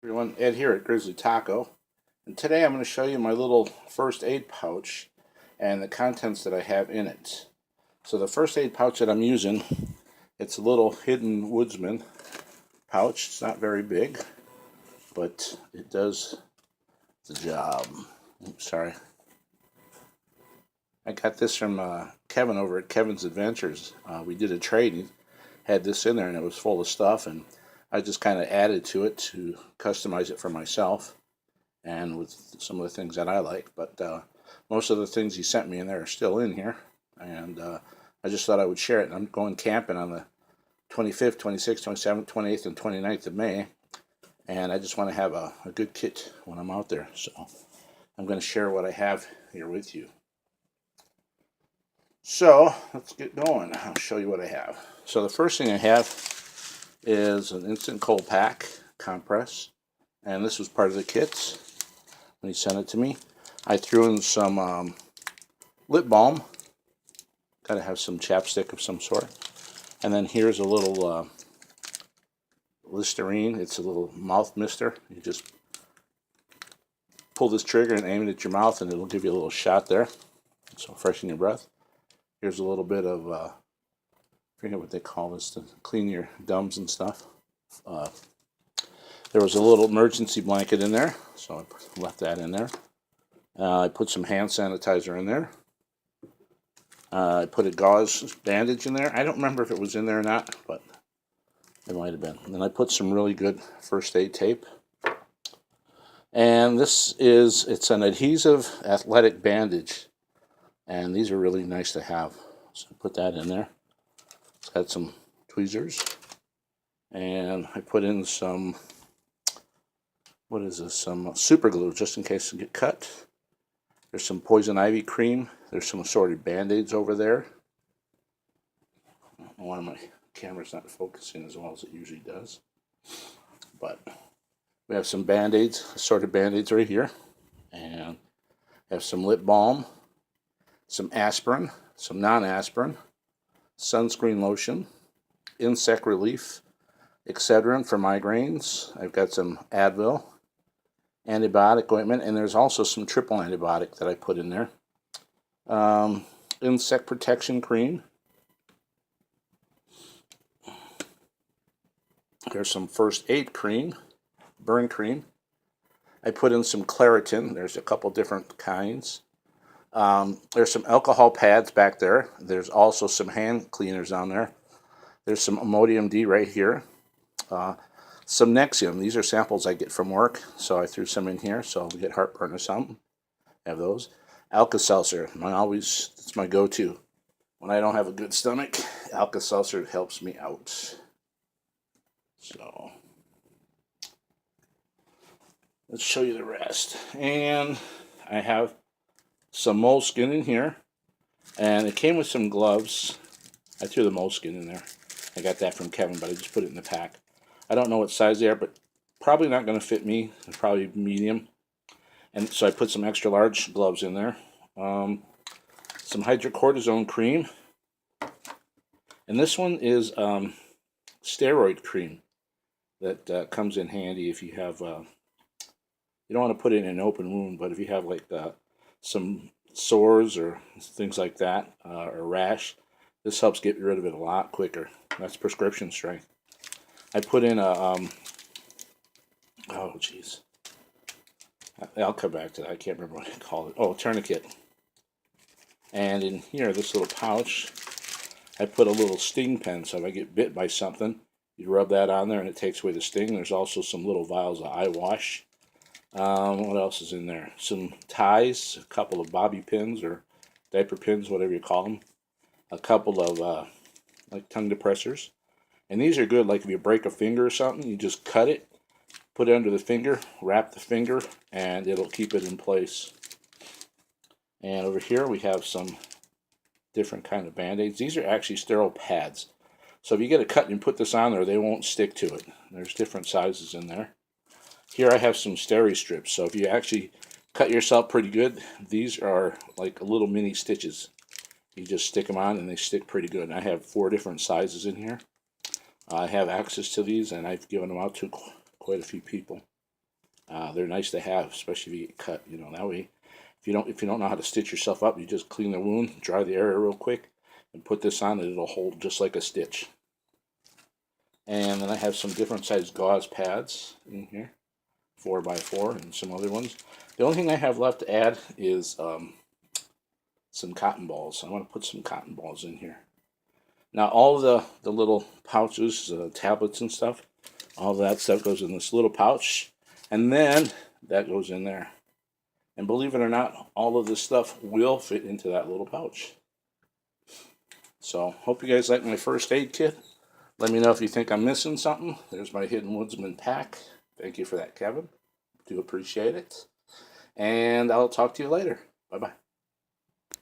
Everyone, Ed here at Grizzly Taco, and today I'm going to show you my little first aid pouch and the contents that I have in it. So the first aid pouch that I'm using, it's a little hidden Woodsman pouch. It's not very big, but it does the job. Oops, sorry. I got this from Kevin over at Kevin's Adventures. We did a trade. He had this in there and it was full of stuff, and I just kind of added to it to customize it for myself and with some of the things that I like. But most of the things he sent me in there are still in here, and I just thought I would share it. I'm going camping on the 25th, 26th, 27th, 28th, and 29th of May, and I just want to have a good kit when I'm out there. So I'm going to share what I have here with you. So let's get going. I'll show you what I have. So the first thing I have is an instant cold pack compress, and this was part of the kit when he sent it to me. I threw in some lip balm. Gotta have some chapstick of some sort. And then here's a little Listerine. It's a little mouth mister. You just pull this trigger and aim it at your mouth, and it'll give you a little shot there. So freshen your breath. Here's a little bit of, I forget what they call this, to clean your gums and stuff. There was a little emergency blanket in there, so I left that in there. I put some hand sanitizer in there. I put a gauze bandage in there. I don't remember if it was in there or not, but it might have been. And then I put some really good first aid tape. And it's an adhesive athletic bandage. And these are really nice to have. So I put that in there. It's got some tweezers. And I put in some, what is this? Some super glue, just in case you get cut. There's some poison ivy cream. There's some assorted band-aids over there. One of my camera's not focusing as well as it usually does. But we have some band-aids, assorted band-aids right here. And have some lip balm, some aspirin, some non-aspirin, sunscreen lotion, insect relief, Excedrin for migraines. I've got some Advil, antibiotic ointment, and there's also some triple antibiotic that I put in there. Insect protection cream. There's some first aid cream, burn cream. I put in some Claritin. There's a couple different kinds. There's some alcohol pads back there. There's also some hand cleaners on there. There's some Imodium D right here. Some Nexium. These are samples I get from work, so I threw some in here so I'll get heartburn or something. Have those. Alka-Seltzer. It's my go-to. When I don't have a good stomach, Alka-Seltzer helps me out. So let's show you the rest. And I have some moleskin in here, and it came with some gloves. I threw the moleskin in there. I got that from Kevin, but I just put it in the pack. I don't know what size they are, but probably not going to fit me. They're probably medium. And so I put some extra large gloves in there. Some hydrocortisone cream. And this one is steroid cream that comes in handy if you have, you don't want to put it in an open wound, but if you have like some sores or things like that, or rash, this helps get rid of it a lot quicker. That's prescription strength. I put in a, oh geez, I'll come back to that. I can't remember what I call it. Oh, tourniquet. And in here, this little pouch, I put a little sting pen, so if I get bit by something, you rub that on there and it takes away the sting. There's also some little vials of eye wash. What else is in there? Some ties, a couple of bobby pins or diaper pins, whatever you call them. A couple of like tongue depressors. And these are good, like if you break a finger or something, you just cut it, put it under the finger, wrap the finger, and it'll keep it in place. And over here we have some different kind of band-aids. These are actually sterile pads. So if you get a cut and you put this on there, they won't stick to it. There's different sizes in there. Here I have some steri strips. So if you actually cut yourself pretty good, these are like little mini stitches. You just stick them on and they stick pretty good. And I have 4 different sizes in here. I have access to these and I've given them out to quite a few people. They're nice to have, especially if you get cut. You know, that way, if you don't know how to stitch yourself up, you just clean the wound, dry the area real quick, and put this on, and it'll hold just like a stitch. And then I have some different size gauze pads in here, 4x4, and some other ones. The only thing I have left to add is some cotton balls. I want to put some cotton balls in here. Now all the little pouches, tablets and stuff, all that stuff goes in this little pouch, and then that goes in there. And believe it or not, all of this stuff will fit into that little pouch. So hope you guys like my first aid kit. Let me know if you think I'm missing something. There's my Hidden Woodsman pack. Thank you for that, Kevin. Do appreciate it. And I'll talk to you later. Bye-bye.